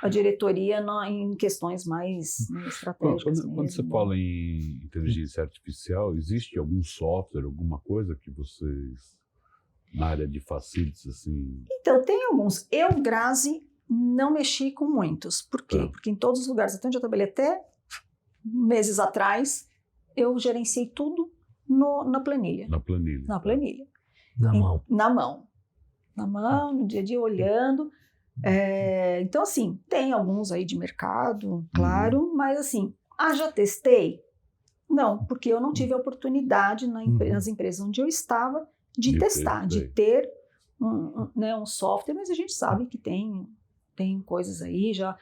a diretoria em questões mais estratégicas. Quando você fala em inteligência artificial, existe algum software, alguma coisa que vocês, na área de facilities, assim... Então, tem alguns. Eu, Grazi, não mexi com muitos. Por quê? Porque em todos os lugares, até onde eu trabalhei, até meses atrás, eu gerenciei tudo na planilha. Na planilha. Na planilha. Na mão, no dia a dia, olhando. Então, assim, tem alguns aí de mercado, claro, mas assim, já testei? Não, porque eu não tive a oportunidade nas empresas onde eu estava de testar, de ter um software, mas a gente sabe que tem coisas aí, já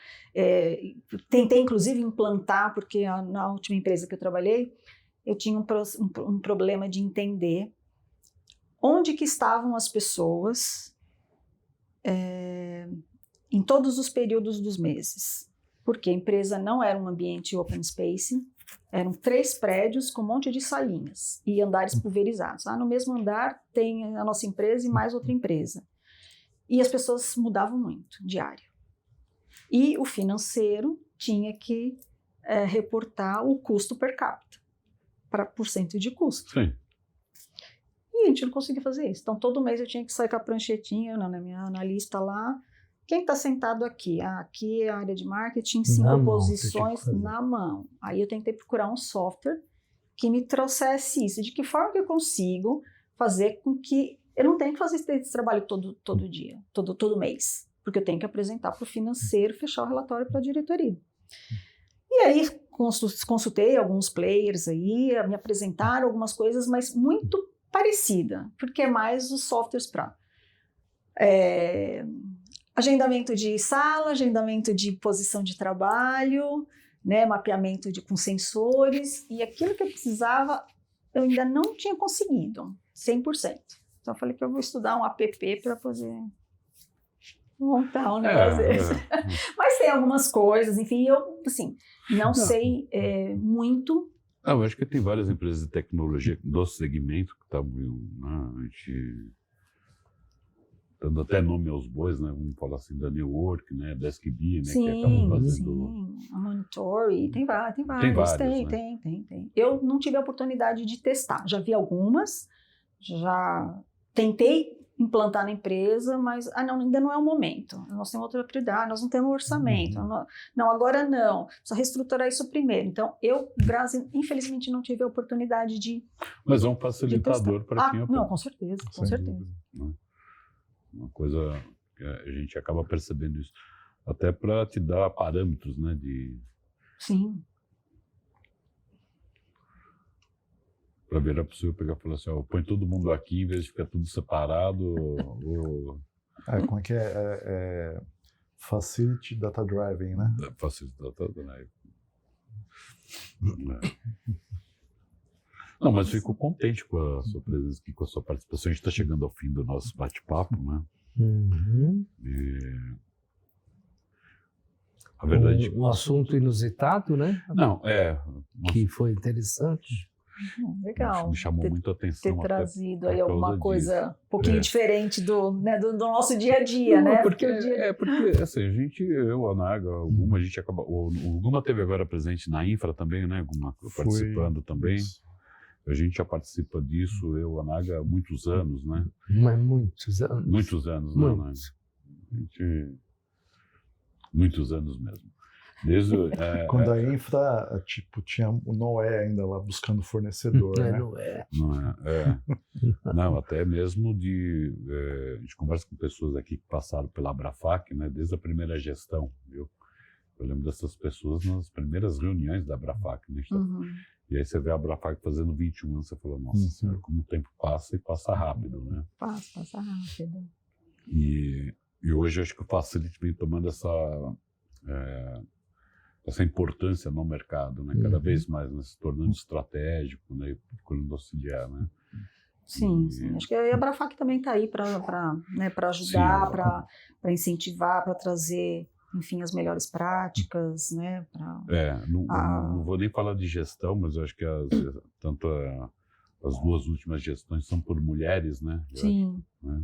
tentei inclusive implantar, porque na última empresa que eu trabalhei, eu tinha um problema de entender onde que estavam as pessoas em todos os períodos dos meses, porque a empresa não era um ambiente open space, eram 3 prédios com um monte de salinhas e andares pulverizados. No mesmo andar tem a nossa empresa e mais outra empresa. E as pessoas mudavam muito de área. E o financeiro tinha que reportar o custo per capita, por cento de custo. Sim. E a gente não conseguia fazer isso. Então, todo mês eu tinha que sair com a pranchetinha na minha analista lá. Quem está sentado aqui? Aqui é a área de marketing, 5 posições na mão. Aí eu tentei procurar um software que me trouxesse isso. De que forma que eu consigo fazer com que eu não tenha que fazer esse trabalho todo dia, todo mês. Porque eu tenho que apresentar para o financeiro, fechar o relatório para a diretoria. E aí consultei alguns players aí, me apresentaram algumas coisas, mas muito parecida, porque é mais os softwares para Agendamento de sala, agendamento de posição de trabalho, né, mapeamento com sensores, e aquilo que eu precisava, eu ainda não tinha conseguido, 100%. Então eu falei que eu vou estudar um app para poder montar um negócio desse. Mas tem algumas coisas, enfim, eu, assim, não sei muito. Eu acho que tem várias empresas de tecnologia do segmento que estavam, né, a gente dando até nome aos bois, né, vamos falar assim, da New Work, né, DeskB, né, Sim, que acabam fazendo... Sim, a Monitory, tem vários, vários, né? tem. Eu não tive a oportunidade de testar, já vi algumas, já tentei implantar na empresa, mas ainda não é o momento, nós temos outra prioridade, nós não temos orçamento, não, agora não, precisa reestruturar isso primeiro. Então, Grazi, infelizmente não tive a oportunidade de... Mas é um facilitador para quem... Não, com certeza, com certeza. Né? Uma coisa que a gente acaba percebendo isso, até para te dar parâmetros, né, de... Sim. Para ver a pessoa pegar e falar assim, põe todo mundo aqui em vez de ficar tudo separado. Como é que Facility Data Driving, né? Facility Data Driving. Não, mas fico contente com a sua presença aqui, com a sua participação. A gente está chegando ao fim do nosso bate-papo, né? A verdade... Um assunto inusitado, né? Não, que foi interessante. Legal. Me chamou muito a atenção. Ter trazido aí alguma coisa um pouquinho diferente do nosso dia a dia, né? Porque assim, eu, a Naga, a gente acaba... O Guma teve agora presente na Infra também, né? Guma participando também. A gente já participa disso, eu, a Naga, há muitos anos, né? Mas muitos anos. Muitos anos, né, Naga? Muitos anos mesmo. Desde, quando a Infra, tinha o Noé ainda lá buscando fornecedor, né? Não, até mesmo a gente conversa com pessoas aqui que passaram pela Abrafac, né? Desde a primeira gestão, viu? Eu lembro dessas pessoas nas primeiras reuniões da Abrafac, né? E aí você vê a Abrafac fazendo 21 anos, você fala, nossa senhora, como o tempo passa e passa rápido, né? Passa rápido. E hoje acho que o Facility vem tomando essa importância no mercado, né? Cada vez mais, né? Se tornando estratégico, né? E procurando auxiliar, né? Sim. Acho que a Abrafac também está aí para ajudar, para incentivar, para trazer, enfim, as melhores práticas, né? Não vou nem falar de gestão, mas eu acho que tanto as duas últimas gestões são por mulheres, né? Sim. Né?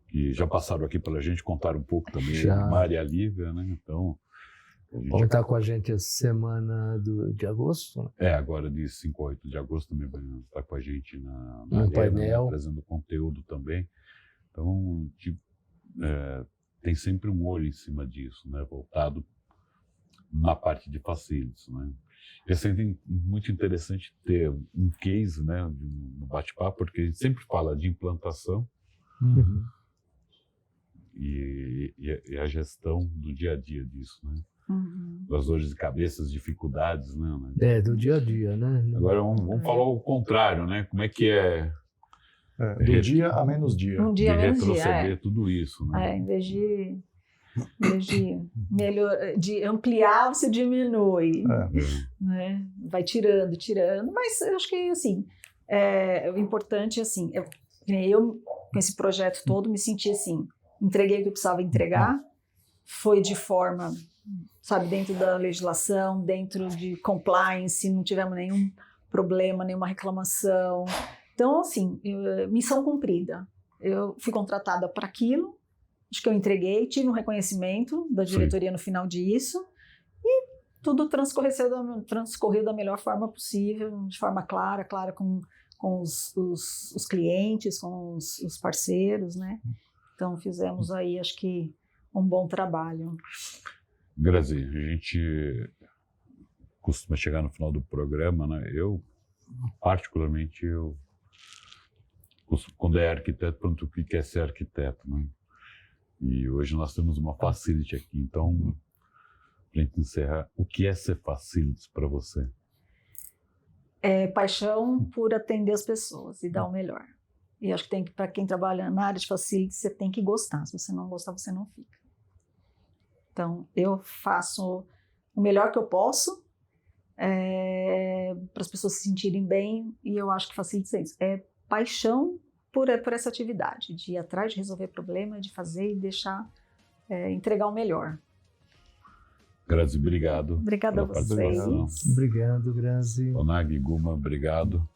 Que já passaram aqui pela gente, contaram um pouco também, Maria e a Lívia, né? Então... Vão estar com a gente essa semana de agosto? Né? Agora de 5 a 8 de agosto também vai estar com a gente no painel, trazendo conteúdo também. Então, tem sempre um olho em cima disso, né? Voltado na parte de facilities, né? É sempre muito interessante ter um case, né, no bate-papo, porque a gente sempre fala de implantação e a gestão do dia a dia disso, né? Das dores de cabeça, as dificuldades, né? Do dia a dia, né? Agora vamos falar o contrário, né? Como é que do dia a menos dia. Um dia a menos dia, retroceder tudo isso, né? Em vez de ampliar, você diminui, né? Vai tirando, mas eu acho que, assim, o importante, assim, eu com esse projeto todo, me senti assim, entreguei o que eu precisava entregar, foi de forma, sabe, dentro da legislação, dentro de compliance, não tivemos nenhum problema, nenhuma reclamação. Então, assim, missão cumprida. Eu fui contratada para aquilo, acho que eu entreguei, tive um reconhecimento da diretoria no final disso, e tudo transcorreu da melhor forma possível, de forma clara com os clientes, com os parceiros, né? Então, fizemos aí, acho que, um bom trabalho. Grazi, a gente costuma chegar no final do programa, né? Eu, particularmente, quando é arquiteto, pergunto o que é ser arquiteto, né? E hoje nós temos uma facility aqui, então, para a gente encerrar, o que é ser facility para você? Paixão por atender as pessoas e dar o melhor. E acho que para quem trabalha na área de facility, você tem que gostar. Se você não gostar, você não fica. Então, eu faço o melhor que eu posso para as pessoas se sentirem bem, e eu acho que facilita isso. É paixão por essa atividade, de ir atrás, de resolver problema, de fazer e deixar, entregar o melhor. Grazi, obrigado. Obrigada a vocês. Obrigado, Grazi. Onag, Guma, obrigado.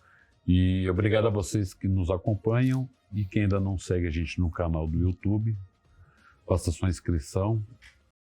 E obrigado a vocês que nos acompanham e quem ainda não segue a gente no canal do YouTube, faça sua inscrição,